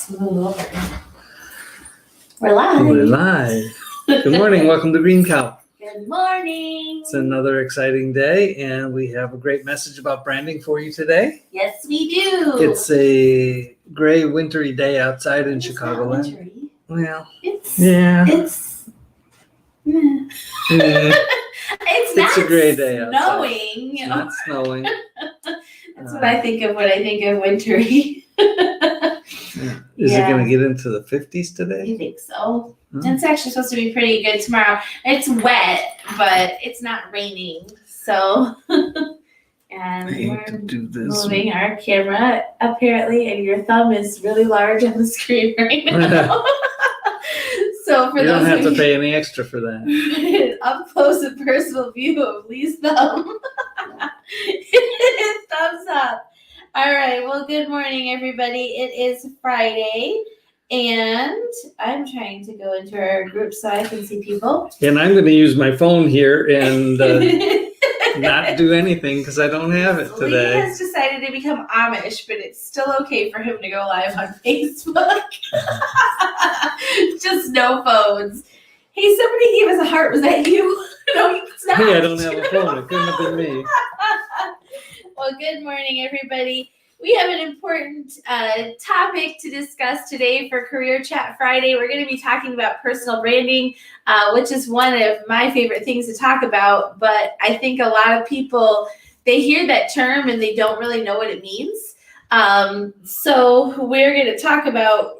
We're live. We're live. Good morning. Welcome to Green Cow. Good morning. It's another exciting day, and we have a great message about branding for you today. Yes, we do. It's a gray, wintry day outside in It's Chicagoland. not wintry. Well, It's yeah. It's meh. Yeah. It's not It's a gray day outside. snowing. It's not snowing. That's what I think of when I think of wintry. Is Yeah. it going to get into the 50s today? I think so. Hmm. It's actually supposed to be pretty good tomorrow. It's wet, but it's not raining. So, and I hate to we're do this. moving our camera apparently, and your thumb is really large on the screen right now. So for You those don't have of to you, pay any extra for that. up close and personal view of Lee's thumb. Thumbs up. All right. Well, good morning, everybody. It is Friday, and I'm trying to go into our group so I can see people. And I'm going to use my phone here and not do anything because I don't have it Lee today. has decided to become Amish, but it's still okay for him to go live on Facebook. Just no phones. Hey, somebody gave us a heart. Was that you? No, it's not. Hey, I don't have a phone. It couldn't have been me. Well, good morning, everybody. We have an important topic to discuss today for Career Chat Friday. We're going to be talking about personal branding, which is one of my favorite things to talk about. But I think a lot of people, they hear that term and they don't really know what it means. So we're going to talk about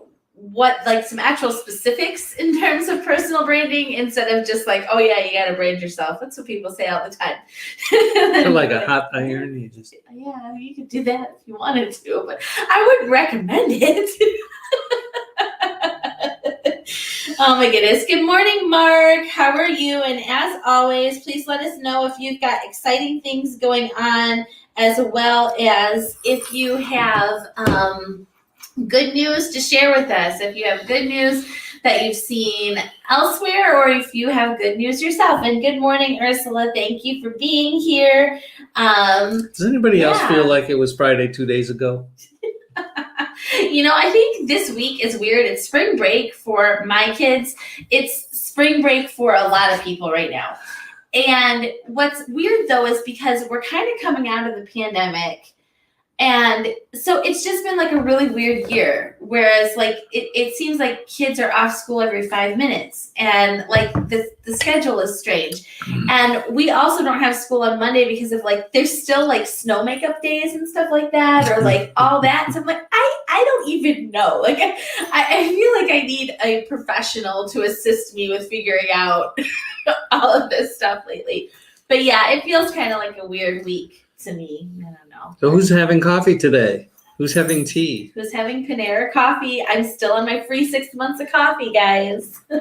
some actual specifics in terms of personal branding instead of just like, oh yeah, you got to brand yourself. That's what people say all the time. Feel like a hot iron. You just Yeah, you could do that if you wanted to, but I wouldn't recommend it. Oh my goodness. Good morning, Mark. How are you? And as always, please let us know if you've got exciting things going on, as well as if you have good news to share with us. If you have good news that you've seen elsewhere, or if you have good news yourself. And good morning, Ursula. Thank you for being here. Does anybody else Yeah. feel like it was Friday 2 days ago? I think this week is weird. It's spring break for my kids. It's spring break for a lot of people right now. And what's weird though is because we're kind of coming out of the pandemic. And so it's just been like a really weird year. Whereas like it seems like kids are off school every 5 minutes, and like the schedule is strange. And we also don't have school on Monday because of like there's still like snow makeup days and stuff like that, or like all that. So I'm like, I don't even know. Like I feel like I need a professional to assist me with figuring out all of this stuff lately. But yeah, it feels kind of like a weird week to me. I don't know. So who's having coffee today? Who's having tea? Who's having Panera coffee? I'm still on my free 6 months of coffee, guys. All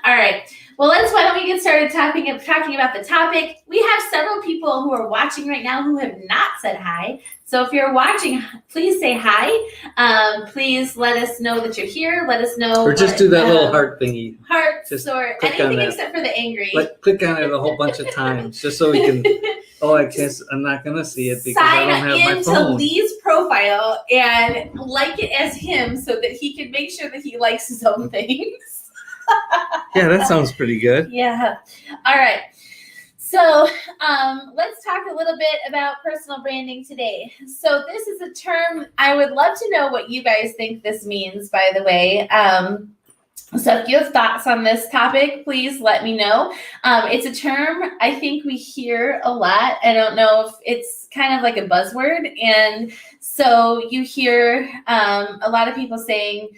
right. Well, why don't we get started talking about the topic. We have several people who are watching right now who have not said hi. So if you're watching, please say hi. Please let us know that you're here. Let us know. Or just do that little heart thingy. Hearts Just or click on anything that. except for the angry. Like click on it a whole bunch of times just so we can. Oh, I guess I'm not gonna see it because I don't have my into phone. Lee's profile and like it as him so that he can make sure that he likes his own things. Yeah, that sounds pretty good. Yeah. All right. So let's talk a little bit about personal branding today. So this is a term, I would love to know what you guys think this means, by the way. So if you have thoughts on this topic, please let me know. It's a term I think we hear a lot. I don't know if it's kind of like a buzzword. And so you hear a lot of people saying,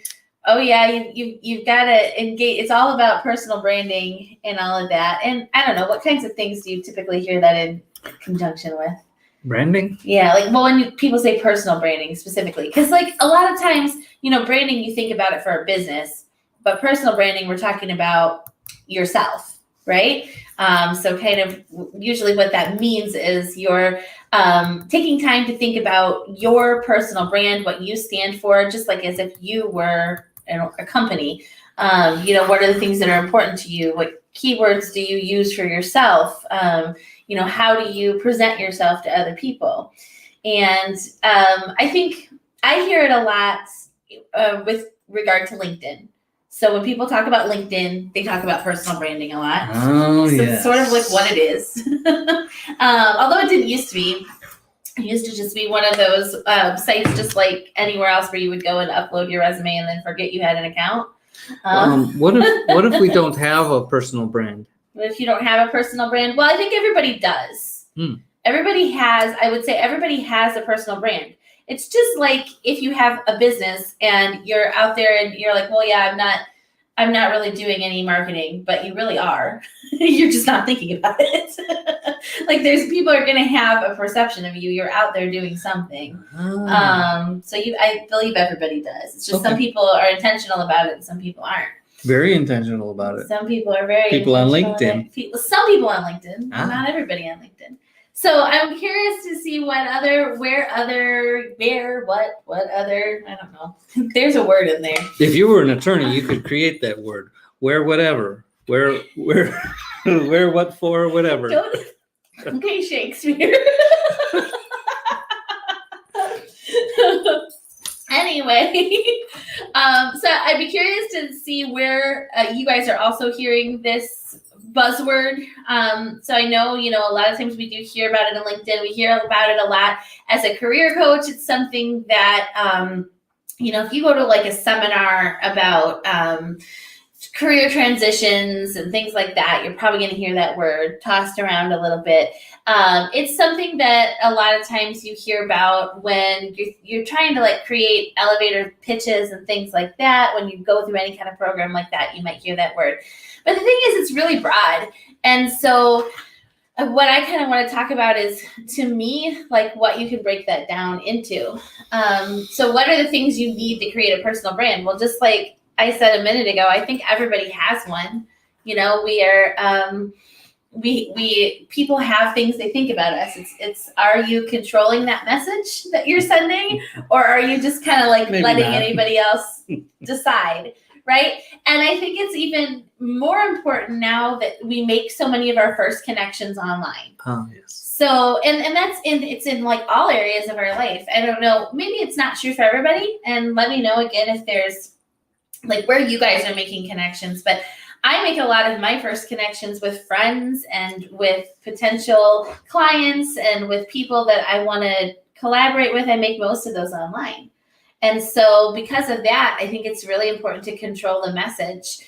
oh yeah, you've got to engage. It's all about personal branding and all of that. And I don't know, what kinds of things do you typically hear that in conjunction with? Branding? Yeah, like, well, when people say personal branding specifically, because like a lot of times, branding, you think about it for a business, but personal branding, we're talking about yourself, right? So kind of usually what that means is you're taking time to think about your personal brand, what you stand for, just like as if you were a company. What are the things that are important to you? What keywords do you use for yourself? How do you present yourself to other people? And I think I hear it a lot with regard to LinkedIn. So when people talk about LinkedIn, they talk about personal branding a lot. Oh, So yes. it's sort of like what it is. Although it didn't used to be. It used to just be one of those sites just like anywhere else where you would go and upload your resume and then forget you had an account. What if we don't have a personal brand? But if you don't have a personal brand, well, I think everybody does. Everybody has, I would say everybody has a personal brand. It's just like if you have a business and you're out there and you're like, well, yeah, I'm not really doing any marketing, but you really are. You're just not thinking about it. Like there's people are going to have a perception of you. You're out there doing something. So I believe everybody does. It's just some people are intentional about it and some people aren't. Very intentional about it. Some people are very people on LinkedIn. Some people on LinkedIn, not everybody on LinkedIn. So I'm curious to see what other, I don't know. There's a word in there. If you were an attorney, you could create that word. Where, whatever. Where, what for, whatever. Okay, Shakespeare. Anyway, so I'd be curious to see where you guys are also hearing this buzzword. So I know, a lot of times we do hear about it on LinkedIn. We hear about it a lot as a career coach. It's something that, if you go to like a seminar about career transitions and things like that, you're probably going to hear that word tossed around a little bit. It's something that a lot of times you hear about when you're trying to like create elevator pitches and things like that. When you go through any kind of program like that, you might hear that word. But the thing is, it's really broad. And so what I kind of want to talk about is, to me, like what you can break that down into. So what are the things you need to create a personal brand? Well, just like I said a minute ago, I think everybody has one. We are, people have things they think about us. It's are you controlling that message that you're sending, or are you just kind of like letting anybody else decide? Right. And I think it's even more important now that we make so many of our first connections online. Oh, yes. So, and it's in like all areas of our life. I don't know, maybe it's not true for everybody. And let me know again if there's like where you guys are making connections. But I make a lot of my first connections with friends and with potential clients and with people that I want to collaborate with. I make most of those online. And so because of that, I think it's really important to control the message.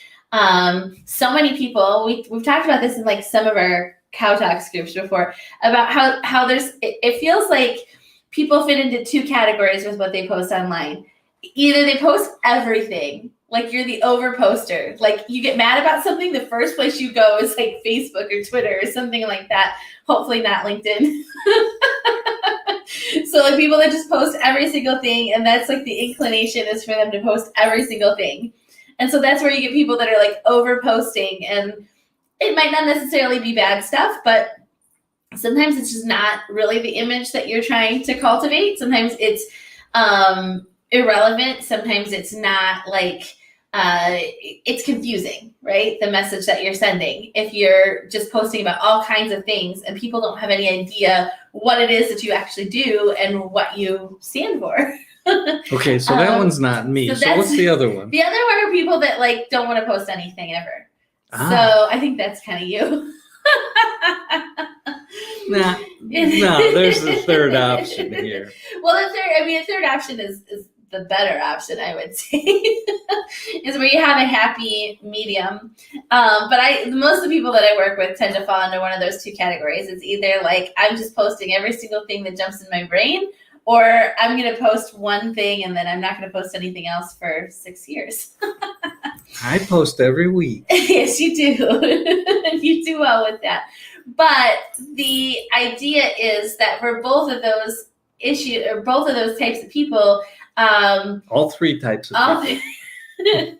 So many people, we've talked about this in like some of our Cow Talks groups before, about how it feels like people fit into two categories with what they post online. Either they post everything, like you're the over poster, like you get mad about something, the first place you go is like Facebook or Twitter or something like that. Hopefully not LinkedIn. So like people that just post every single thing, and that's like the inclination is for them to post every single thing. And so that's where you get people that are like over posting, and it might not necessarily be bad stuff, but sometimes it's just not really the image that you're trying to cultivate. Sometimes it's irrelevant. Sometimes it's not like, it's confusing, right? The message that you're sending. If you're just posting about all kinds of things and people don't have any idea what it is that you actually do and what you stand for. Okay, so that one's not me. So what's the other one? The other one are people that like don't want to post anything ever. So I think that's kind of you. No, there's the third option here. Well, the third option is the better option, I would say, is where you have a happy medium. But most of the people that I work with tend to fall into one of those two categories. It's either like I'm just posting every single thing that jumps in my brain, or I'm going to post one thing and then I'm not going to post anything else for 6 years. I post every week. Yes, you do. You do well with that. But the idea is that for both of those issues, or both of those types of people, all three types of people.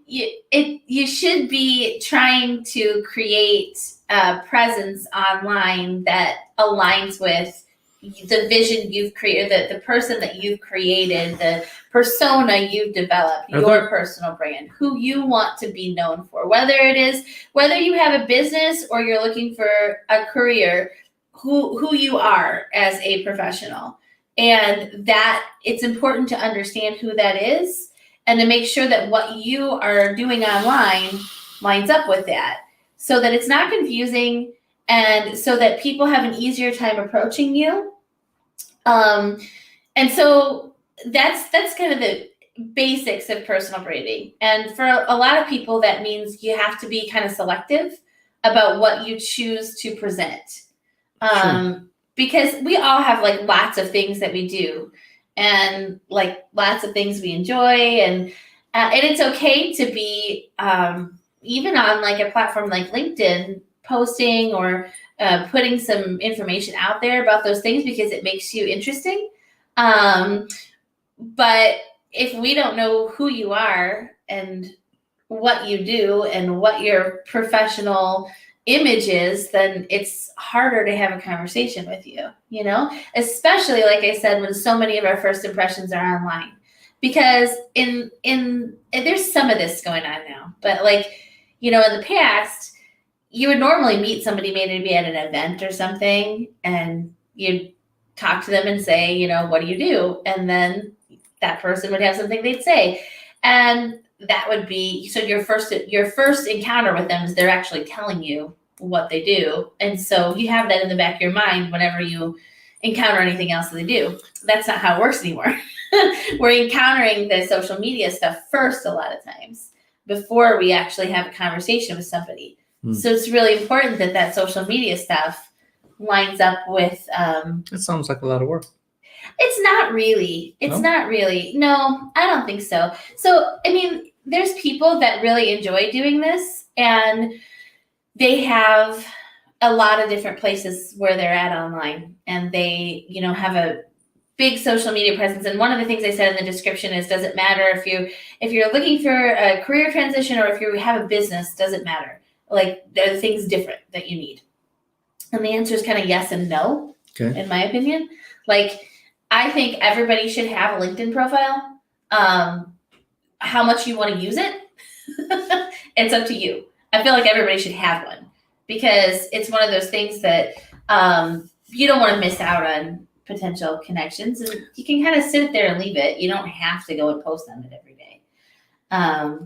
You should be trying to create a presence online that aligns with the vision you've created, the person that you've created, the persona you've developed, your personal brand, who you want to be known for, whether you have a business or you're looking for a career, who you are as a professional. And that it's important to understand who that is and to make sure that what you are doing online lines up with that so that it's not confusing and so that people have an easier time approaching you. And so that's kind of the basics of personal branding. And for a lot of people, that means you have to be kind of selective about what you choose to present. Sure. Because we all have like lots of things that we do and like lots of things we enjoy. And it's okay to be even on like a platform like LinkedIn posting or putting some information out there about those things because it makes you interesting. But if we don't know who you are and what you do and what your professional image is, then it's harder to have a conversation with you, you know, especially like I said, when so many of our first impressions are online. Because in there's some of this going on now, but like, you know, in the past, you would normally meet somebody maybe at an event or something, and you'd talk to them and say, you know, what do you do? And then that person would have something they'd say. And that would be, so your first encounter with them is they're actually telling you what they do. And so you have that in the back of your mind whenever you encounter anything else that they do. That's not how it works anymore. We're encountering the social media stuff first a lot of times before we actually have a conversation with somebody. So it's really important that that social media stuff lines up with. It sounds like a lot of work. It's not really. It's not really. No, I don't think so. So, I mean, there's people that really enjoy doing this, and they have a lot of different places where they're at online, and they, you know, have a big social media presence. And one of the things I said in the description is, does it matter if you're looking for a career transition or if you have a business? Does it matter? Like, there are things different that you need. And the answer is kind of yes and no, in my opinion. Like, I think everybody should have a LinkedIn profile. How much you want to use it, it's up to you. I feel like everybody should have one because it's one of those things that you don't want to miss out on potential connections. And you can kind of sit there and leave it. You don't have to go and post on it every day. I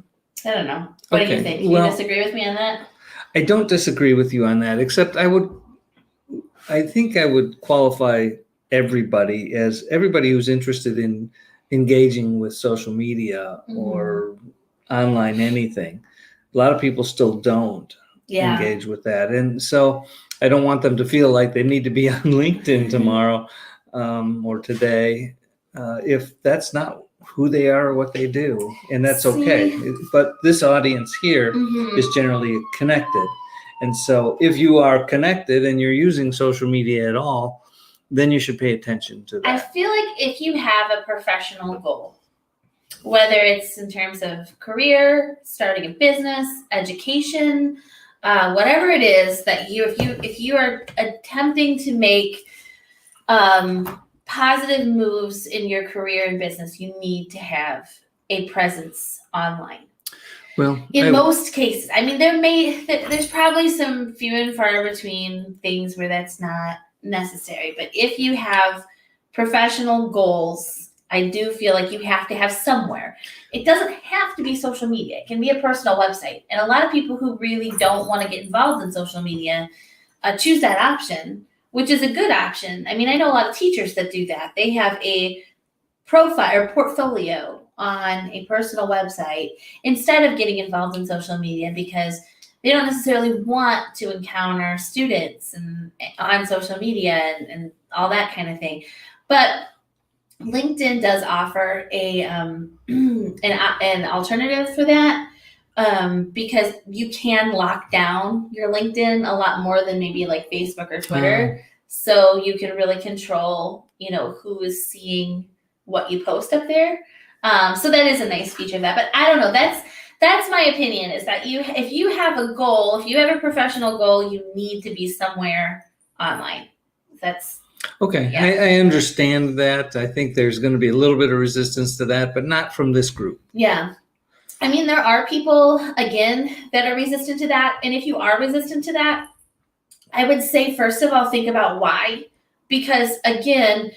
don't know. What do you think? You disagree with me on that? I don't disagree with you on that, except I think I would qualify everybody as everybody who's interested in engaging with social media or online anything. A lot of people still don't engage with that. And so I don't want them to feel like they need to be on LinkedIn tomorrow or today if that's not who they are or what they do. And that's okay. But this audience here is generally connected. And so if you are connected and you're using social media at all, then you should pay attention to that. I feel like if you have a professional goal, whether it's in terms of career, starting a business, education, whatever it is that if you are attempting to make positive moves in your career and business, you need to have a presence online. Well, in most cases, I mean, there's probably some few and far between things where that's not necessary. But if you have professional goals, I do feel like you have to have somewhere. It doesn't have to be social media. It can be a personal website. And a lot of people who really don't want to get involved in social media choose that option, which is a good option. I mean, I know a lot of teachers that do that. They have a profile or portfolio on a personal website instead of getting involved in social media because they don't necessarily want to encounter students and on social media and all that kind of thing. But LinkedIn does offer an alternative for that because you can lock down your LinkedIn a lot more than maybe like Facebook or Twitter. So you can really control, you know, who is seeing what you post up there. So that is a nice feature of that. But I don't know. That's my opinion is that if you have a goal, if you have a professional goal, you need to be somewhere online. That's okay. Yeah. I understand that. I think there's going to be a little bit of resistance to that, but not from this group. Yeah. I mean, there are people, again, that are resistant to that. And if you are resistant to that, I would say, first of all, think about why. Because, again,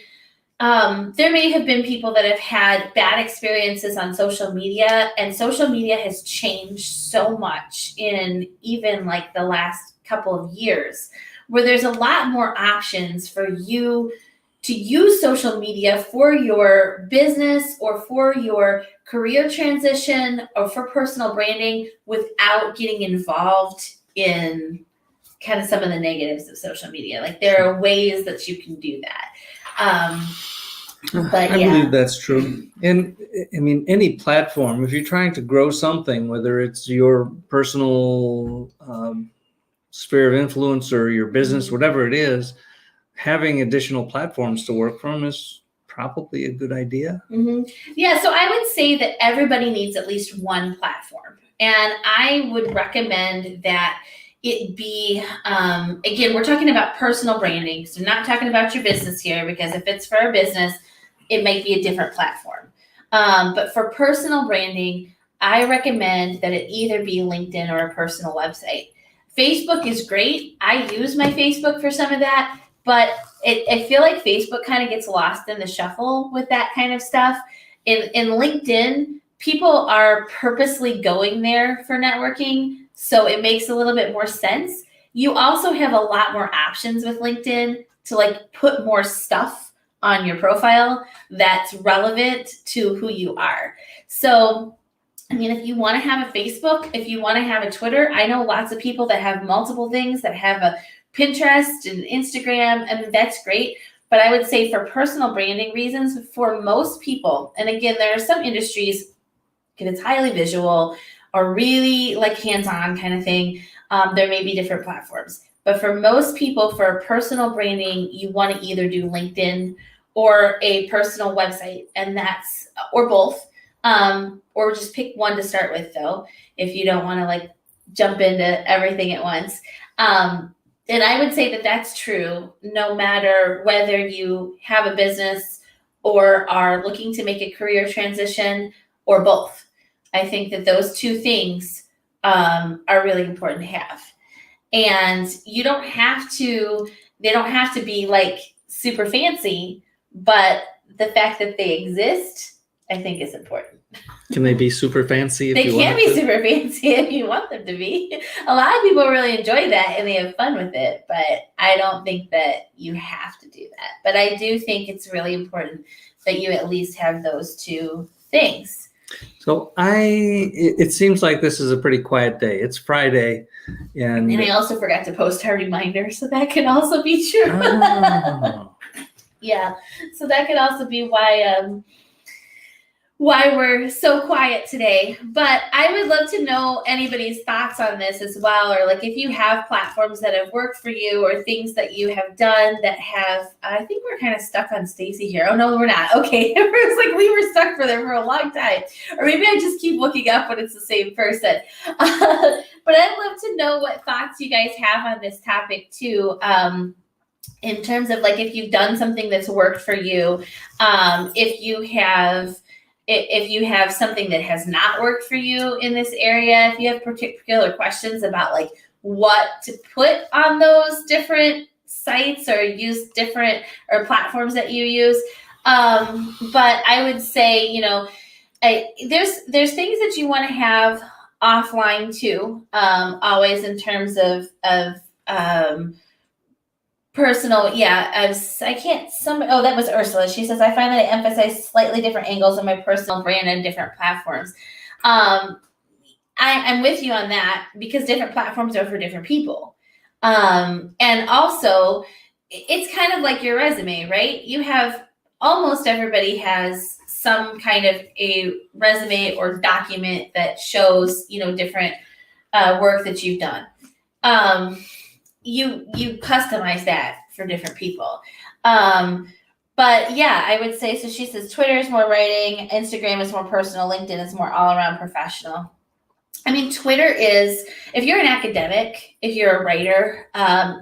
there may have been people that have had bad experiences on social media, and social media has changed so much in even like the last couple of years, where there's a lot more options for you to use social media for your business or for your career transition or for personal branding without getting involved in kind of some of the negatives of social media. Like there are ways that you can do that. But I believe that's true. And I mean, any platform, if you're trying to grow something, whether it's your personal sphere of influence or your business, whatever it is, having additional platforms to work from is probably a good idea. Mm-hmm. Yeah, so I would say that everybody needs at least one platform. And I would recommend that it be, again, we're talking about personal branding. So not talking about your business here, because if it's for a business, it might be a different platform. But for personal branding, I recommend that it either be LinkedIn or a personal website. Facebook is great. I use my Facebook for some of that, but I feel like Facebook kind of gets lost in the shuffle with that kind of stuff. In LinkedIn, people are purposely going there for networking, so it makes a little bit more sense. You also have a lot more options with LinkedIn to like put more stuff on your profile that's relevant to who you are. So, I mean, if you want to have a Facebook, if you want to have a Twitter, I know lots of people that have multiple things, that have a Pinterest and Instagram, and that's great. But I would say for personal branding reasons, for most people, and again, there are some industries, if it's highly visual or really like hands-on kind of thing, there may be different platforms. But for most people, for personal branding, you want to either do LinkedIn or a personal website, and that's, or both, or just pick one to start with though, if you don't want to like jump into everything at once. And I would say that that's true no matter whether you have a business or are looking to make a career transition or both. I think that those two things are really important to have. And you don't have to, they don't have to be like super fancy, but the fact that they exist, I think is important. Can they be super fancy? They can be super fancy if you want them to be. A lot of people really enjoy that and they have fun with it, but I don't think that you have to do that. But I do think it's really important that you at least have those two things. So it seems like this is a pretty quiet day. It's Friday. And I also forgot to post our reminder, so that could also be true. Oh. Yeah, so that could also be why we're so quiet today. But I would love to know anybody's thoughts on this as well, or like if you have platforms that have worked for you or things that you have done that have, I think we're kind of stuck on Stacy here. Oh no, we're not. Okay, it was like we were stuck for there for a long time. Or maybe I just keep looking up when it's the same person. But I'd love to know what thoughts you guys have on this topic too. In terms of like if you've done something that's worked for you, if you have something that has not worked for you in this area, if you have particular questions about like what to put on those different sites or use different or platforms that you use. But I would say, you know, there's things that you want to have offline too, always in terms of personal, that was Ursula. She says, I find that I emphasize slightly different angles on my personal brand and different platforms. I'm with you on that because different platforms are for different people. And also, it's kind of like your resume, right? You have, almost everybody has some kind of a resume or document that shows, you know, different work that you've done. You customize that for different people. But yeah, I would say, so she says Twitter is more writing, Instagram is more personal, LinkedIn is more all around professional. I mean, Twitter is, if you're an academic, if you're a writer,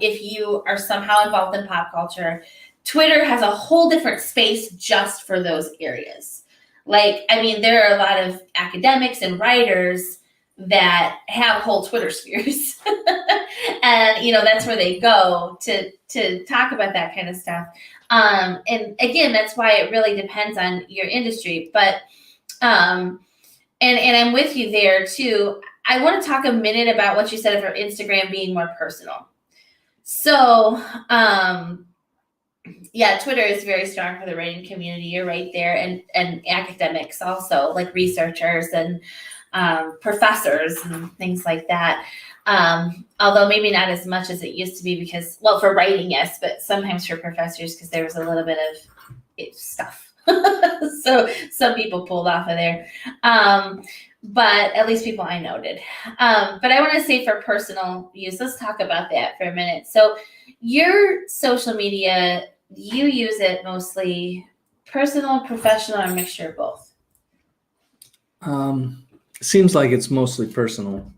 if you are somehow involved in pop culture, Twitter has a whole different space just for those areas. Like, I mean, there are a lot of academics and writers that have whole Twitter spheres. And, you know, that's where they go to talk about that kind of stuff. And again, that's why it really depends on your industry. But and I'm with you there too. I want to talk a minute about what you said for Instagram being more personal. So yeah, Twitter is very strong for the writing community. You're right there, and academics also, like researchers and professors and things like that. Although maybe not as much as it used to be because, well, for writing, yes, but sometimes for professors because there was a little bit of stuff. So some people pulled off of there. But at least people I know did. But I want to say for personal use, let's talk about that for a minute. So your social media, you use it mostly personal, professional, or a mixture of both? Seems like it's mostly personal,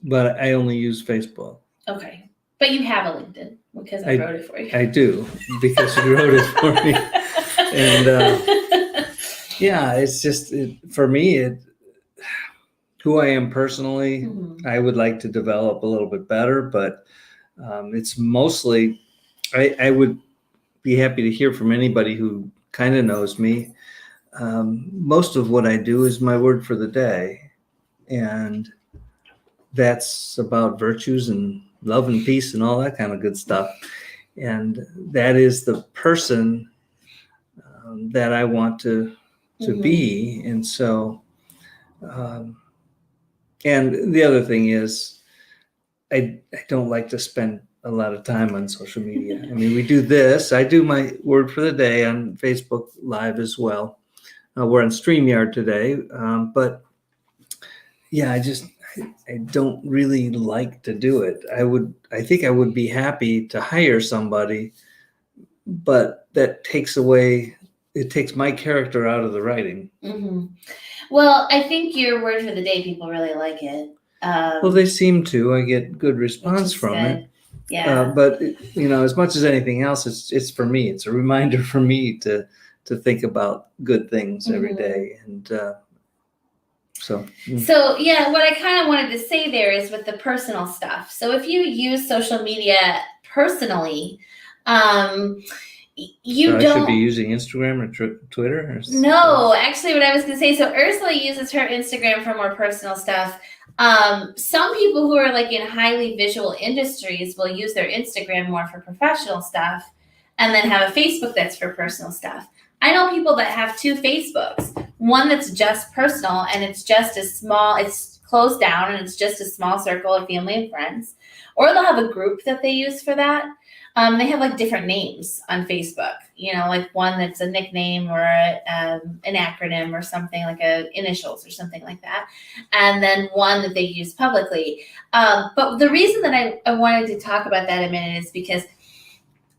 but I only use Facebook. Okay. But you have a LinkedIn because I wrote it for you. I do, because you wrote it for me. And yeah, it's just, for me, who I am personally, Mhm. I would like to develop a little bit better, but it's mostly, I would be happy to hear from anybody who kind of knows me. Most of what I do is my word for the day, and that's about virtues and love and peace and all that kind of good stuff. And that is the person that I want to Mhm. be. And so, and the other thing is, I don't like to spend a lot of time on social media. I mean, we do this. I do my word for the day on Facebook Live as well. We're on StreamYard today, but yeah, I don't really like to do it. I think I would be happy to hire somebody, but that takes my character out of the writing. Mm-hmm. Well, I think your word for the day, people really like it. Well, they seem to. I get good response from good. it. Yeah. But as much as anything else, it's for me. It's a reminder for me to think about good things every day, and so. So yeah, what I kind of wanted to say there is with the personal stuff. So if you use social media personally, you I don't should be using Instagram or Twitter. Or no, actually, what I was going to say. So Ursula uses her Instagram for more personal stuff. Some people who are like in highly visual industries will use their Instagram more for professional stuff, and then have a Facebook that's for personal stuff. I know people that have two Facebooks. One that's just personal, and it's just it's closed down, and it's just a small circle of family and friends. Or they'll have a group that they use for that. They have like different names on Facebook, like one that's a nickname or an acronym or something like initials or something like that. And then one that they use publicly. But the reason that I wanted to talk about that a minute is because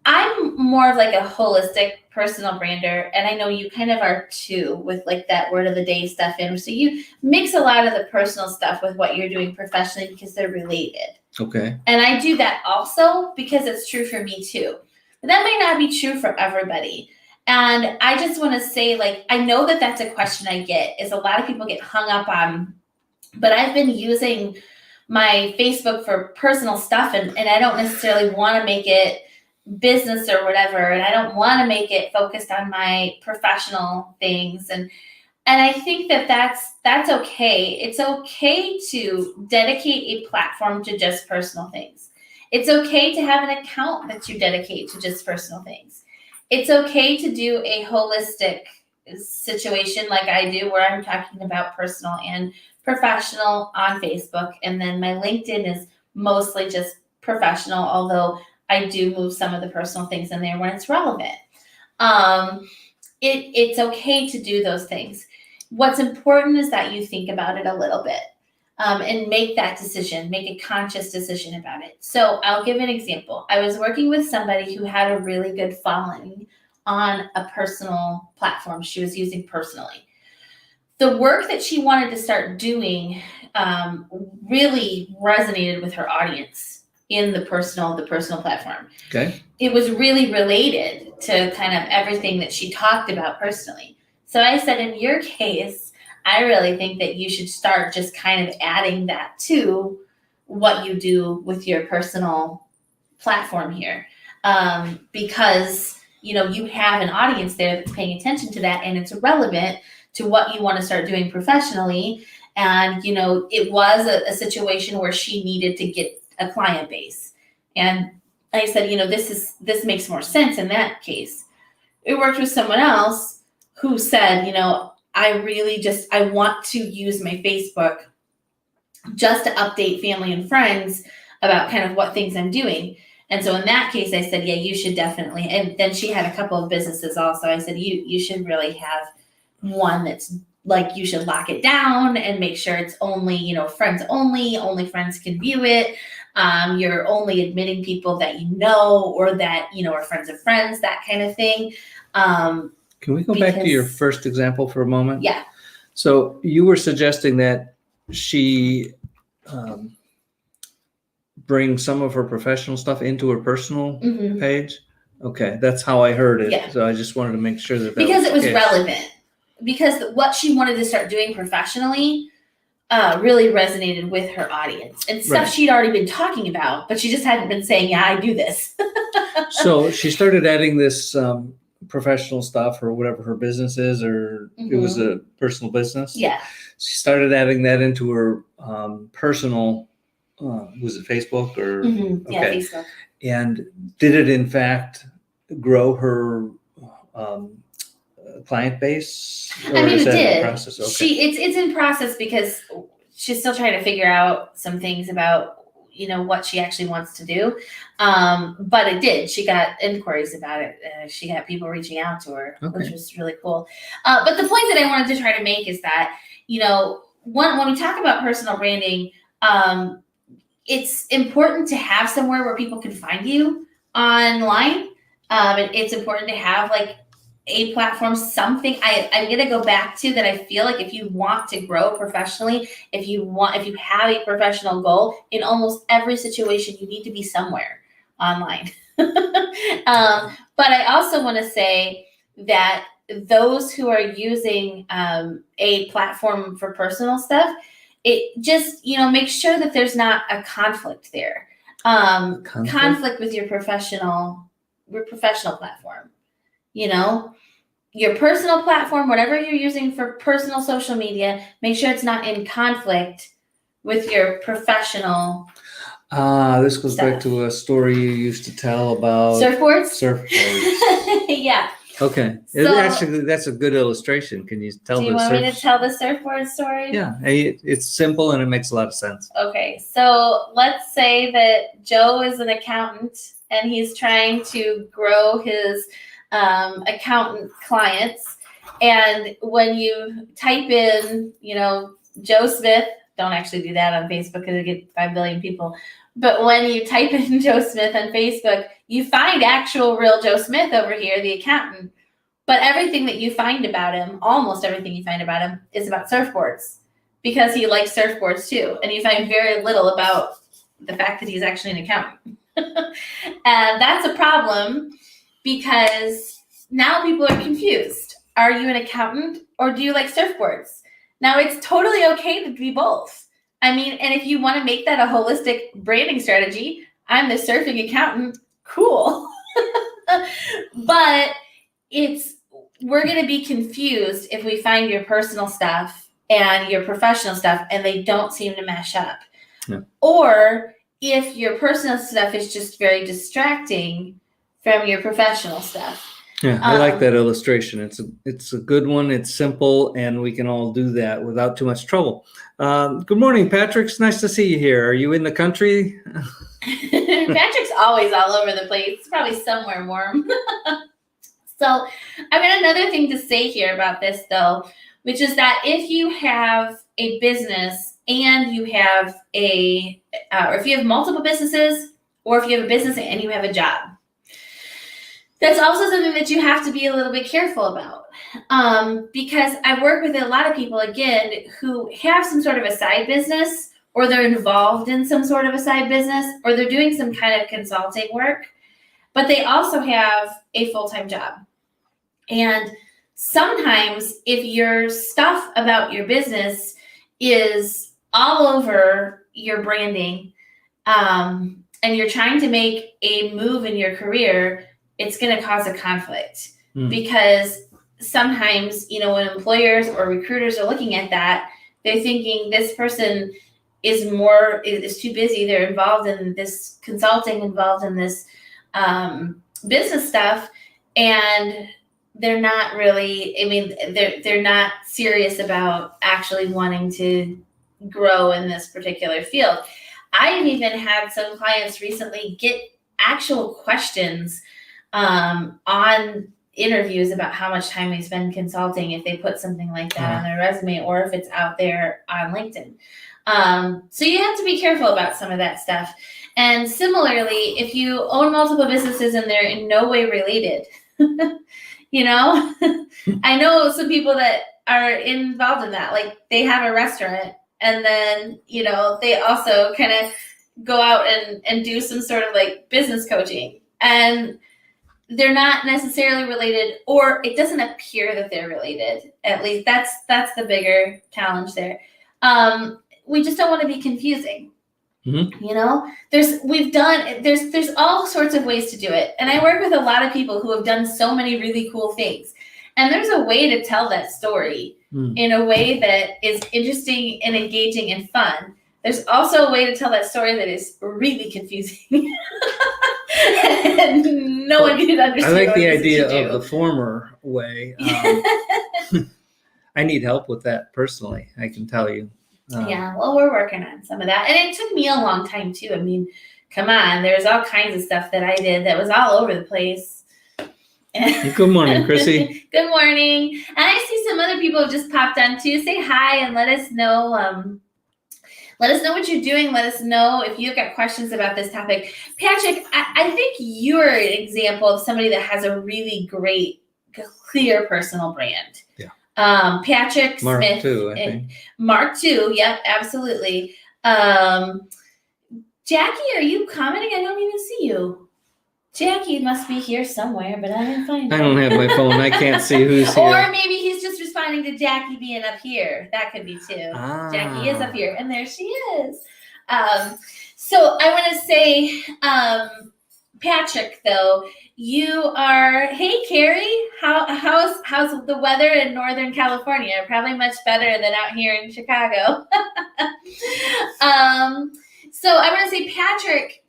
I'm more of like a holistic personal brander, and I know you kind of are too, with like that word of the day stuff in. So you mix a lot of the personal stuff with what you're doing professionally because they're related. Okay. And I do that also because it's true for me too. But that might not be true for everybody. And I just want to say, like, I know that that's a question I get, is a lot of people get hung up on, but I've been using my Facebook for personal stuff, and I don't necessarily want to make it business or whatever, and I don't want to make it focused on my professional things. And I think that that's okay. It's okay to dedicate a platform to just personal things. It's okay to have an account that you dedicate to just personal things. It's okay to do a holistic situation like I do, where I'm talking about personal and professional on Facebook. And then my LinkedIn is mostly just professional, although I do move some of the personal things in there when it's relevant. It's okay to do those things. What's important is that you think about it a little bit and make that decision, make a conscious decision about it. So I'll give an example. I was working with somebody who had a really good following on a personal platform she was using personally. The work that she wanted to start doing really resonated with her audience in the personal platform. Okay. It was really related to kind of everything that she talked about personally. So I said, in your case, I really think that you should start just kind of adding that to what you do with your personal platform here. Because you have an audience there that's paying attention to that, and it's relevant to what you want to start doing professionally. And, it was a situation where she needed to get a client base. And I said, this makes more sense in that case. It worked with someone else who said, I want to use my Facebook just to update family and friends about kind of what things I'm doing. And so in that case, I said, yeah, you should definitely. And then she had a couple of businesses also. I said, you should really have one that's like, you should lock it down and make sure it's only, friends only friends can view it. You're only admitting people that or that, are friends of friends, that kind of thing. Can we go back to your first example for a moment? Yeah. So you were suggesting that she bring some of her professional stuff into her personal page? Okay, that's how I heard it. Yeah. So I just wanted to make sure that because it was relevant. Because what she wanted to start doing professionally really resonated with her audience and stuff she'd already been talking about, but she just hadn't been saying, yeah, I do this. So she started adding this professional stuff or whatever her business is, or it was a personal business. Yeah. She started adding that into her personal, was it Facebook or? Yeah, Facebook. And did it in fact grow her client base? I mean, it did. Process? Okay. It's in process because she's still trying to figure out some things about what she actually wants to do. But it did. She got inquiries about it. She got people reaching out to her, which was really cool. But the point that I wanted to try to make is that when we talk about personal branding, it's important to have somewhere where people can find you online. It's important to have like a platform, something. I'm going to go back to that. I feel like if you want to grow professionally, if you have a professional goal, in almost every situation, you need to be somewhere online. But I also want to say that those who are using a platform for personal stuff, it just, make sure that there's not a conflict there. Conflict with your professional platform. Your personal platform, whatever you're using for personal social media, make sure it's not in conflict with your professional. This goes back to a story you used to tell about surfboards. Yeah. Okay. So, actually, that's a good illustration. Can you tell? Do you want me to tell the surfboard story? Yeah, it's simple and it makes a lot of sense. Okay, so let's say that Joe is an accountant and he's trying to grow his accountant clients. And when you type in, Joe Smith, don't actually do that on Facebook because you get 5 billion people. But when you type in Joe Smith on Facebook, you find actual real Joe Smith over here, the accountant. But everything that you find about him, almost everything you find about him, is about surfboards because he likes surfboards too. And you find very little about the fact that he's actually an accountant. And that's a problem because now people are confused. Are you an accountant or do you like surfboards? Now, it's totally okay to be both. I mean, and if you want to make that a holistic branding strategy, I'm the surfing accountant, cool. But we're going to be confused if we find your personal stuff and your professional stuff and they don't seem to mesh up. Yeah. Or if your personal stuff is just very distracting from your professional stuff. Yeah, I like that illustration. It's a good one. It's simple, and we can all do that without too much trouble. Good morning, Patrick. It's nice to see you here. Are you in the country? Patrick's always all over the place. It's probably somewhere warm. So, I mean, another thing to say here about this, though, which is that if you have a business and you have or if you have multiple businesses, or if you have a business and you have a job, that's also something that you have to be a little bit careful about. Because I work with a lot of people, again, who have some sort of a side business, or they're involved in some sort of a side business, or they're doing some kind of consulting work, but they also have a full-time job. And sometimes if your stuff about your business is all over your branding, and you're trying to make a move in your career, it's going to cause a conflict Hmm. because sometimes, when employers or recruiters are looking at that, they're thinking this person is too busy. They're involved in this consulting, involved in this business stuff, and they're not really. I mean, they're not serious about actually wanting to grow in this particular field. I've even had some clients recently get actual questions on interviews about how much time they spend consulting if they put something like that on their resume or if it's out there on LinkedIn. So you have to be careful about some of that stuff. And similarly, if you own multiple businesses and they're in no way related, I know some people that are involved in that, like they have a restaurant and then, they also kind of go out and do some sort of like business coaching, and they're not necessarily related, or it doesn't appear that they're related. At least that's the bigger challenge there. We just don't want to be confusing. Mm-hmm. There's all sorts of ways to do it. And I work with a lot of people who have done so many really cool things. And there's a way to tell that story in a way that is interesting and engaging and fun. There's also a way to tell that story that is really confusing. And no one can understand. I like the idea of the former way. I need help with that personally, I can tell you. Yeah, well, we're working on some of that. And it took me a long time, too. I mean, come on. There's all kinds of stuff that I did that was all over the place. Good morning, Chrissy. Good morning. And I see some other people have just popped on, too. Say hi and let us know. Let us know what you're doing. Let us know if you've got questions about this topic. Patrick, I think you're an example of somebody that has a really great, clear personal brand. Yeah. Patrick Mark Smith. too, I think. Mark too. Yep, absolutely. Jackie, are you commenting? I don't even see you. Jackie must be here somewhere, but I didn't find her. I don't have my phone. I can't see who's here. Or maybe he's just responding to Jackie being up here. That could be too. Jackie is up here, and there she is. So I want to say, Patrick, though, you are. Hey, Carrie, how's the weather in Northern California? Probably much better than out here in Chicago. So I want to say,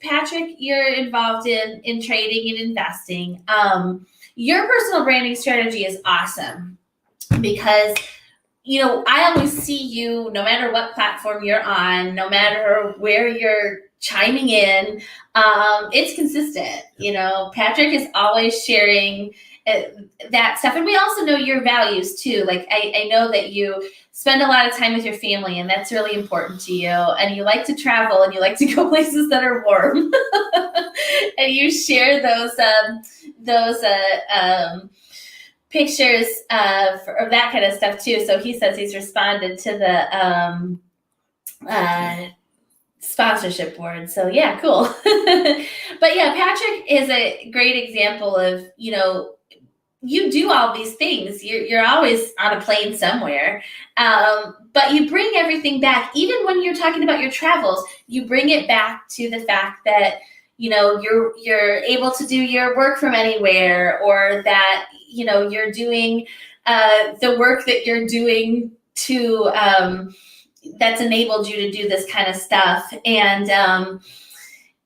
Patrick, you're involved in trading and investing. Your personal branding strategy is awesome because, I always see you no matter what platform you're on, no matter where you're chiming in, it's consistent. Patrick is always sharing that stuff. And we also know your values too. Like I know that you spend a lot of time with your family, and that's really important to you. And you like to travel, and you like to go places that are warm. And you share those pictures of that kind of stuff too. So he says he's responded to the sponsorship board. So yeah, cool. But yeah, Patrick is a great example of, you do all these things. You're always on a plane somewhere, but you bring everything back. Even when you're talking about your travels, you bring it back to the fact that you're able to do your work from anywhere, or that you're doing the work that you're doing to that's enabled you to do this kind of stuff. And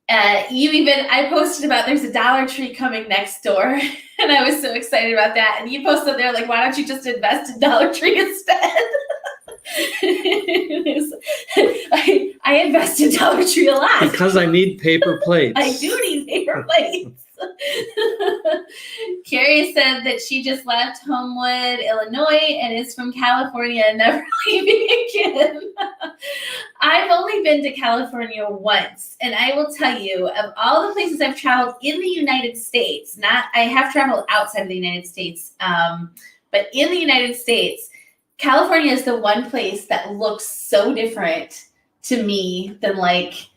I posted about there's a Dollar Tree coming next door, and I was so excited about that. And you posted there like, why don't you just invest in Dollar Tree instead? I invest in Dollar Tree a lot because I need paper plates. I do need paper plates. Carrie said that she just left Homewood, Illinois, and is from California and never leaving again. I've only been to California once, and I will tell you, of all the places I've traveled in the United States, I have traveled outside of the United States, but in the United States, California is the one place that looks so different to me than like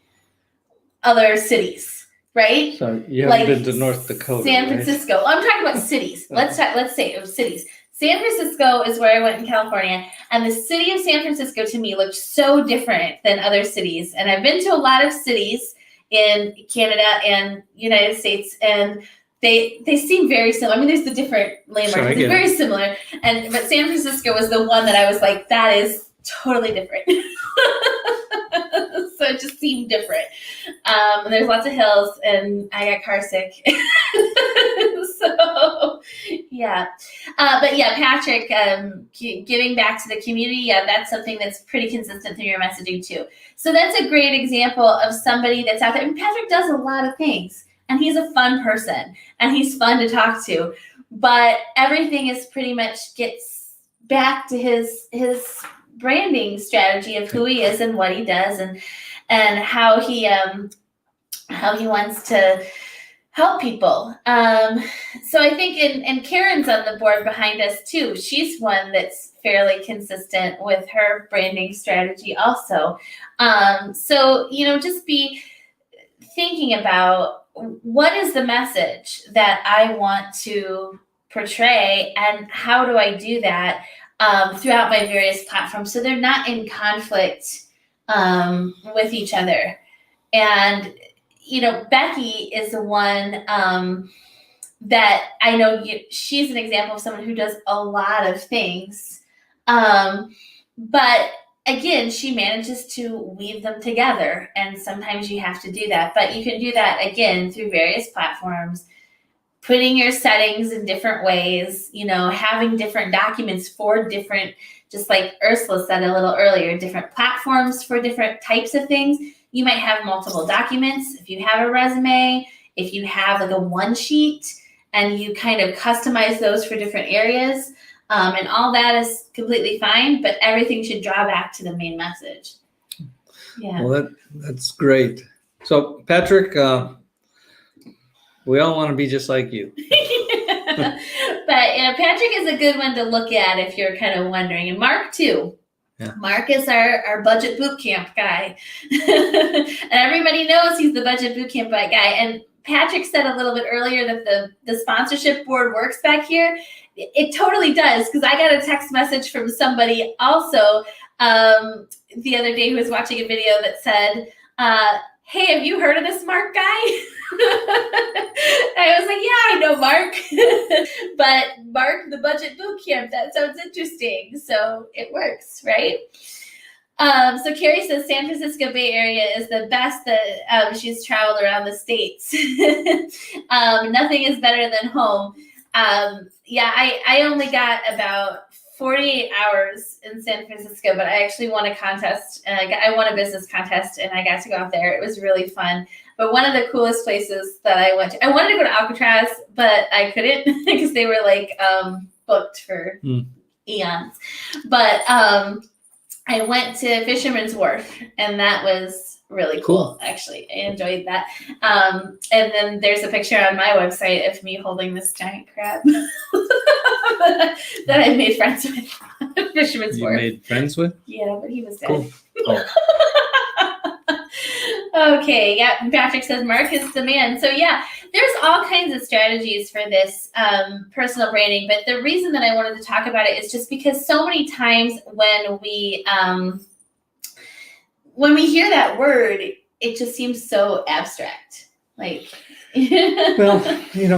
other cities. Right? So you haven't been to North Dakota, San Francisco. Right? I'm talking about cities. Let's say it was cities. San Francisco is where I went in California, and the city of San Francisco to me looked so different than other cities. And I've been to a lot of cities in Canada and United States, and they seem very similar. I mean, there's the different landmarks, Sure, I they're get very similar. But San Francisco was the one that I was like, that is totally different. So it just seemed different. And there's lots of hills, and I got car sick. So, yeah. But yeah, Patrick, giving back to the community, yeah, that's something that's pretty consistent through your messaging too. So that's a great example of somebody that's out there. And Patrick does a lot of things, and he's a fun person, and he's fun to talk to. But everything is pretty much gets back to his branding strategy of who he is and what he does, and how he wants to help people. So I think, and Karen's on the board behind us too. She's one that's fairly consistent with her branding strategy also. So, just be thinking about what is the message that I want to portray, and how do I do that throughout my various platforms so they're not in conflict with each other. And Becky is the one that I know she's an example of someone who does a lot of things. But again, she manages to weave them together. And sometimes you have to do that. But you can do that, again, through various platforms, putting your settings in different ways, having different documents for different, just like Ursula said a little earlier, different platforms for different types of things. You might have multiple documents. If you have a resume, if you have like a one sheet, and you kind of customize those for different areas, and all that is completely fine, but everything should draw back to the main message. Yeah. Well, that's great. So Patrick, we all want to be just like you. But Patrick is a good one to look at if you're kind of wondering, and Mark too. Yeah. Mark is our budget boot camp guy. And everybody knows he's the budget boot camp guy. And Patrick said a little bit earlier that the sponsorship board works back here. It totally does, because I got a text message from somebody also the other day who was watching a video that said, hey, have you heard of this Mark guy? I was like, yeah, I know Mark. But Mark, the budget boot camp, that sounds interesting. So it works, right? So Carrie says San Francisco Bay Area is the best that she's traveled around the States. Nothing is better than home. Yeah, I only got about 48 hours in San Francisco, but I actually won a contest. I won a business contest, and I got to go out there. It was really fun. But one of the coolest places that I went to, I wanted to go to Alcatraz, but I couldn't because they were like booked for eons. But I went to Fisherman's Wharf, and that was really cool. Actually, I enjoyed that. And then there's a picture on my website of me holding this giant crab that I made friends with. Fisherman's Wharf. You made friends with? Yeah, but he was dead. Cool. Oh. Okay, yeah, Patrick says Mark is the man. So yeah, there's all kinds of strategies for this personal branding, but the reason that I wanted to talk about it is just because so many times when we hear that word, it just seems so abstract. Like, well,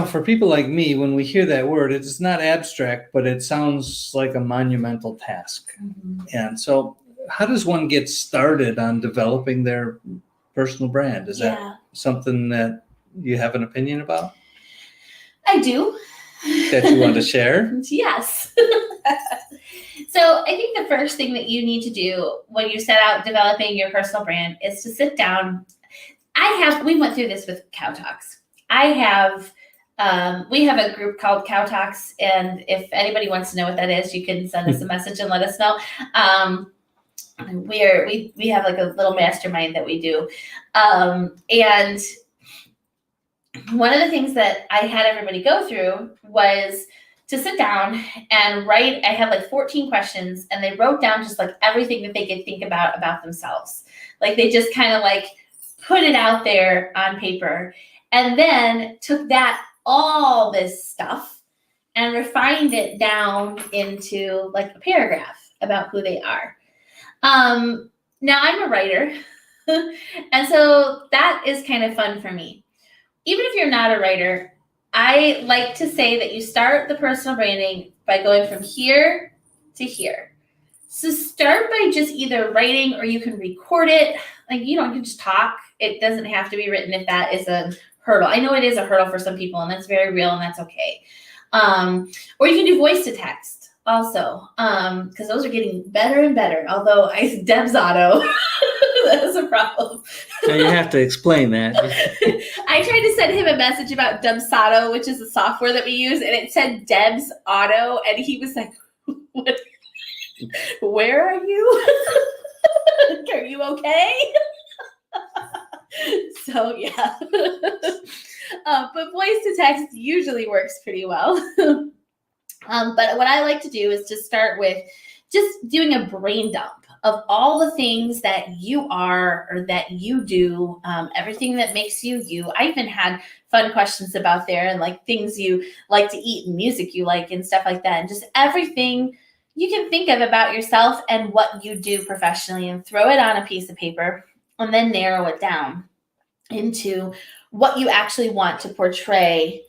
for people like me, when we hear that word, it's not abstract, but it sounds like a monumental task. Mm-hmm. And so how does one get started on developing their personal brand? Is that something that you have an opinion about? I do. That you want to share? Yes. So I think the first thing that you need to do when you set out developing your personal brand is to sit down. We went through this with Cow Talks. We have a group called Cow Talks, and if anybody wants to know what that is, you can send us a message and let us know. We have like a little mastermind that we do. And one of the things that I had everybody go through was to sit down and write. I had like 14 questions, and they wrote down just like everything that they could think about themselves. Like they just kind of like put it out there on paper, and then took all this stuff and refined it down into like a paragraph about who they are. Now I'm a writer, and so that is kind of fun for me. Even if you're not a writer, I like to say that you start the personal branding by going from here to here. So start by just either writing, or you can record it. Like, you can just talk. It doesn't have to be written if that is a hurdle. I know it is a hurdle for some people, and that's very real, and that's okay. Or you can do voice to text also, because those are getting better and better. Although Deb's Auto, that's a problem. Now you have to explain that. I tried to send him a message about Dubsado, which is the software that we use, and it said Deb's Auto, and he was like, "What? Where are you? Are you okay?" So yeah. But voice to text usually works pretty well. But what I like to do is just start with just doing a brain dump of all the things that you are or that you do, everything that makes you you. I even had fun questions about there, and like things you like to eat and music you like and stuff like that, and just everything you can think of about yourself and what you do professionally, and throw it on a piece of paper, and then narrow it down into what you actually want to portray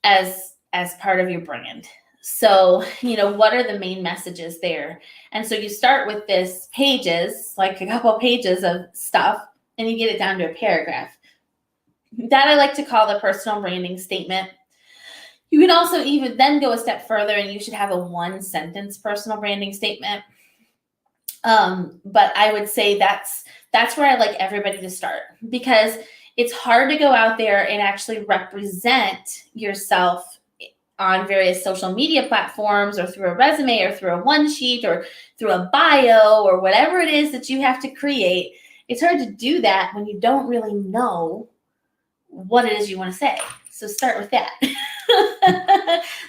as part of your brand. So, what are the main messages there? And so you start with this pages, like a couple of pages of stuff, and you get it down to a paragraph. That I like to call the personal branding statement. You can also even then go a step further, and you should have a 1-sentence personal branding statement. But I would say that's where I like everybody to start, because it's hard to go out there and actually represent yourself on various social media platforms, or through a resume, or through a one sheet, or through a bio, or whatever it is that you have to create. It's hard to do that when you don't really know what it is you want to say. So start with that.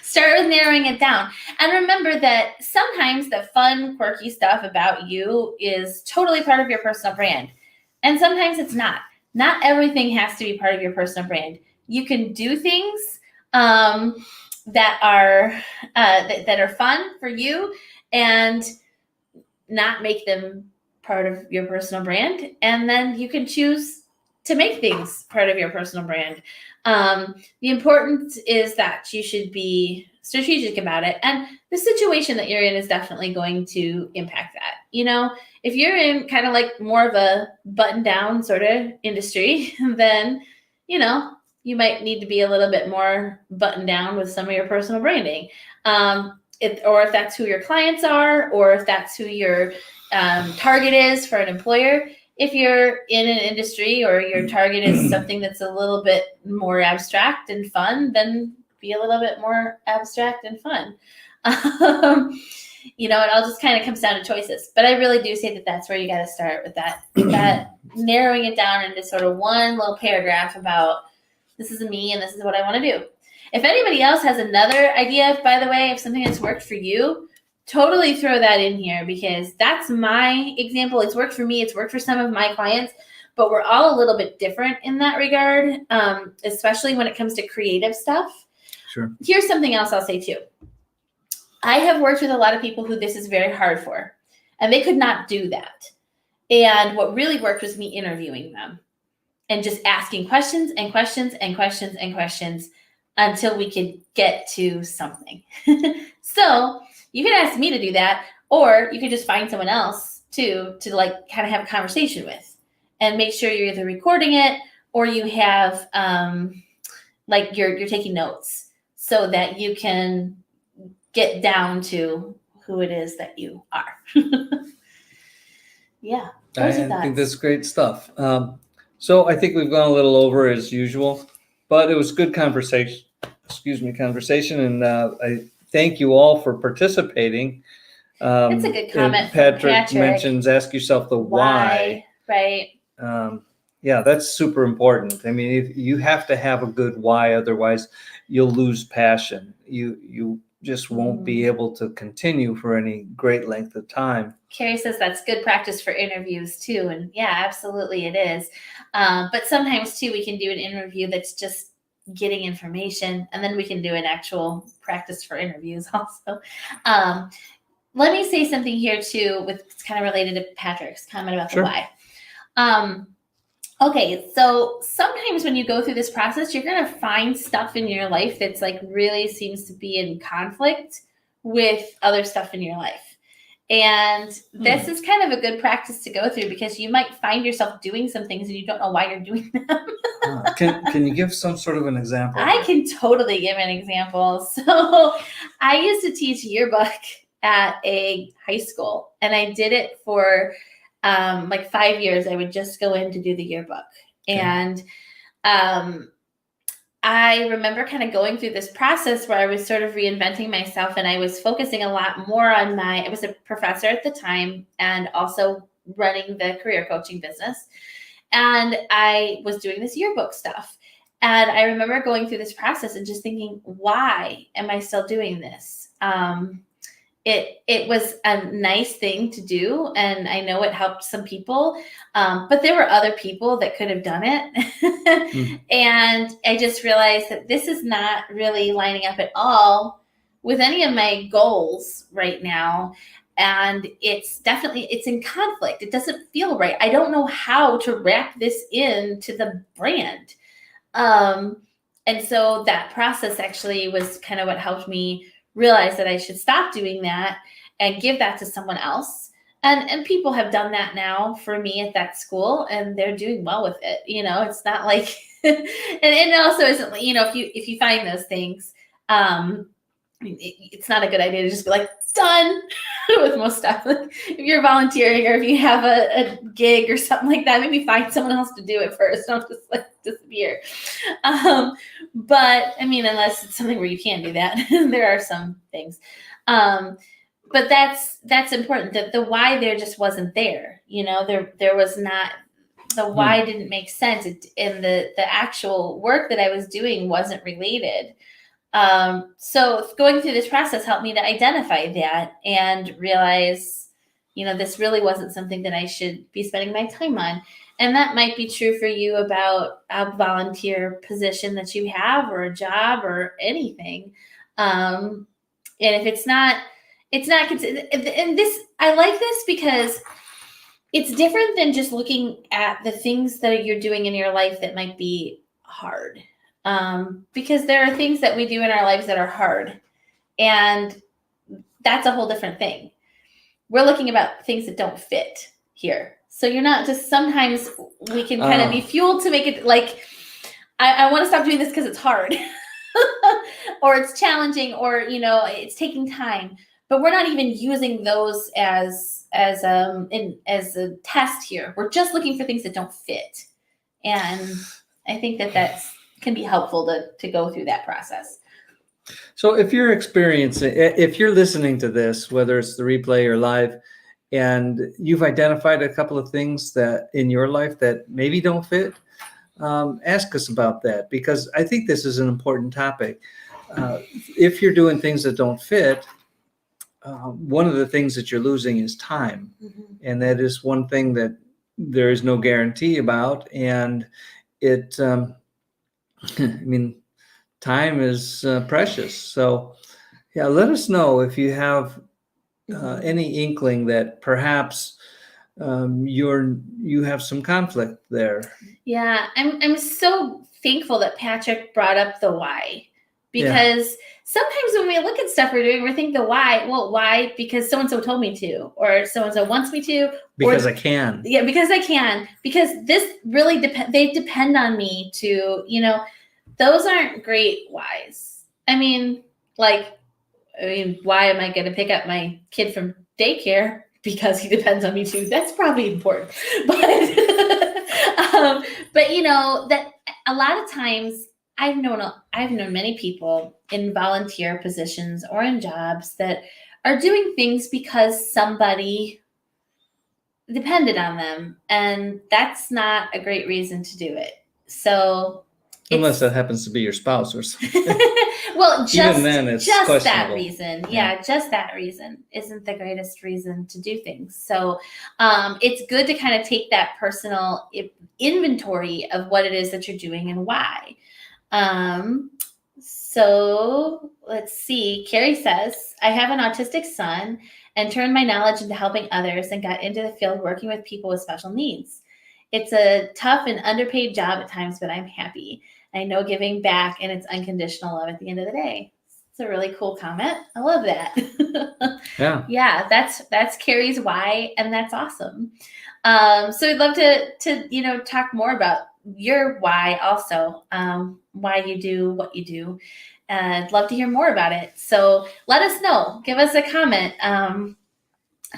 Start with narrowing it down. And remember that sometimes the fun, quirky stuff about you is totally part of your personal brand. And sometimes it's not. Not everything has to be part of your personal brand. You can do things that are that are fun for you and not make them part of your personal brand. And then you can choose to make things part of your personal brand. The importance is that you should be strategic about it. And the situation that you're in is definitely going to impact that. If you're in kind of like more of a button down sort of industry, then, you might need to be a little bit more buttoned down with some of your personal branding. Or if that's who your clients are, or if that's who your target is for an employer. If you're in an industry, or your target is something that's a little bit more abstract and fun, then be a little bit more abstract and fun. It all just kind of comes down to choices. But I really do say that that's where you got to start with that narrowing it down into sort of one little paragraph about, this is me and this is what I want to do. If anybody else has another idea, by the way, of something that's worked for you, totally throw that in here, because that's my example. It's worked for me. It's worked for some of my clients, but we're all a little bit different in that regard, especially when it comes to creative stuff. Sure. Here's something else I'll say too. I have worked with a lot of people who this is very hard for, and they could not do that. And what really worked was me interviewing them and just asking questions and questions and questions and questions until we could get to something. So you can ask me to do that, or you could just find someone else to like kind of have a conversation with, and make sure you're either recording it or you have like you're taking notes so that you can get down to who it is that you are. Yeah. I think that's great stuff. So I think we've gone a little over as usual, but it was good conversation. And I thank you all for participating. It's a good comment. Patrick mentions ask yourself the why. Right. Yeah, that's super important. I mean, if you have to have a good why, otherwise you'll lose passion. You just won't be able to continue for any great length of time. Carrie says that's good practice for interviews too. And yeah, absolutely it is. But sometimes too, we can do an interview that's just getting information, and then we can do an actual practice for interviews also. Let me say something here too, it's kind of related to Patrick's comment about the why. Okay, so sometimes when you go through this process, you're going to find stuff in your life that's like really seems to be in conflict with other stuff in your life. And this is kind of a good practice to go through because you might find yourself doing some things and you don't know why you're doing them. Can you give some sort of an example? I can totally give an example. So I used to teach yearbook at a high school, and I did it for like 5 years. I would just go in to do the yearbook. Okay. And I remember kind of going through this process where I was sort of reinventing myself, and I was focusing a lot more on I was a professor at the time and also running the career coaching business. And I was doing this yearbook stuff. And I remember going through this process and just thinking, why am I still doing this? It was a nice thing to do, and I know it helped some people, but there were other people that could have done it. And I just realized that this is not really lining up at all with any of my goals right now. And it's in conflict. It doesn't feel right. I don't know how to wrap this into the brand. And so that process actually was kind of what helped me realize that I should stop doing that and give that to someone else. And people have done that now for me at that school, and they're doing well with it. You know, it's not like, and it also isn't, you know, if you find those things, it's not a good idea to just be like, done with most stuff. If you're volunteering or if you have a gig or something like that, maybe find someone else to do it first. Don't just like disappear. But I mean, unless it's something where you can't do that, there are some things. But that's important. That the why there just wasn't there. You know, there was not, the why didn't make sense. And the actual work that I was doing wasn't related. So going through this process helped me to identify that and realize, you know, this really wasn't something that I should be spending my time on. And that might be true for you about a volunteer position that you have or a job or anything. And if it's not, and this, I like this because it's different than just looking at the things that you're doing in your life that might be hard. Because there are things that we do in our lives that are hard, and that's a whole different thing. We're looking about things that don't fit here. So you're not just, sometimes we can kind of be fueled to make it like, I want to stop doing this because it's hard or it's challenging, or, you know, it's taking time, but we're not even using those as a test here. We're just looking for things that don't fit. And I think that can be helpful to go through that process. So if you're listening to this, whether it's the replay or live, and you've identified a couple of things that in your life that maybe don't fit, ask us about that, because I think this is an important topic. If you're doing things that don't fit, one of the things that you're losing is time. And that is one thing that there is no guarantee about. And it, I mean, time is precious. So, yeah, let us know if you have any inkling that perhaps you have some conflict there. Yeah, I'm so thankful that Patrick brought up the why, because sometimes when we look at stuff we're doing, we're thinking the why. Well, why? Because so and so told me to, or so and so wants me to, because I can. Yeah, because I can. Because this really they depend on me to, you know. Those aren't great whys. I mean, why am I going to pick up my kid from daycare? Because he depends on me too. That's probably important. But, but you know, that a lot of times I've known many people in volunteer positions or in jobs that are doing things because somebody depended on them. And that's not a great reason to do it. So, unless that happens to be your spouse or something. Well, even then it's just that reason. Yeah, just that reason isn't the greatest reason to do things. So it's good to kind of take that personal inventory of what it is that you're doing and why. So let's see. Carrie says, I have an autistic son and turned my knowledge into helping others and got into the field working with people with special needs. It's a tough and underpaid job at times, but I'm happy. I know giving back and it's unconditional love at the end of the day. It's a really cool comment. I love that. Yeah. Yeah, that's Carrie's why, and that's awesome. So we'd love to talk more about your why also, why you do what you do. I'd love to hear more about it. So let us know. Give us a comment.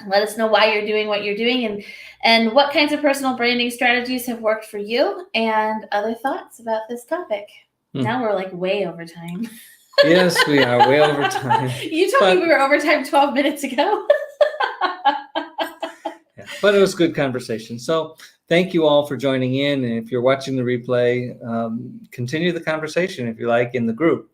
Let us know why you're doing what you're doing and what kinds of personal branding strategies have worked for you and other thoughts about this topic. Now we're like way over time. Yes, we are way over time. You told me we were over time 12 minutes ago. Yeah, but it was good conversation. So thank you all for joining in. And if you're watching the replay, continue the conversation if you like in the group.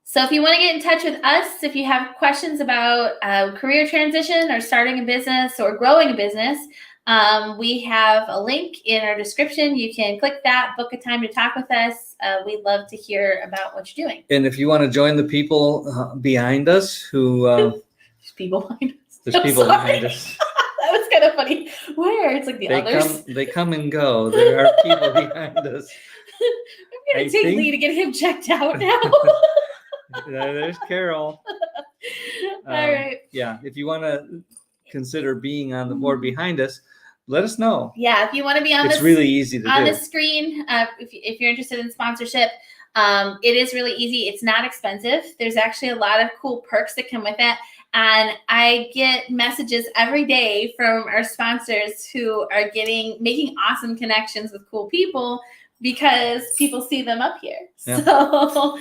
So if you want to get in touch with us, if you have questions about career transition or starting a business or growing a business, we have a link in our description. You can click that, book a time to talk with us. We'd love to hear about what you're doing. And if you want to join the people behind us who... There's people behind us. There's people behind us. That was kind of funny. Where? It's like others. They come and go. There are people behind us. I'm going to take Lee to get him checked out now. There's Carol. All right. Yeah, if you want to consider being on the board behind us, let us know. Yeah, if you want to be on it's really easy to do. On the screen, if you're interested in sponsorship, it is really easy. It's not expensive. There's actually a lot of cool perks that come with it. And I get messages every day from our sponsors who are making awesome connections with cool people because people see them up here. Yeah. So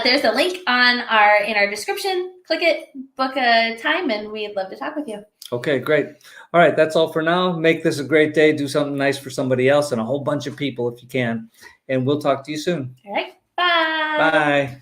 there's a link in our description. Click it, book a time, and we'd love to talk with you. Okay, great. All right, that's all for now. Make this a great day. Do something nice for somebody else and a whole bunch of people if you can. And we'll talk to you soon. All right. Bye. Bye.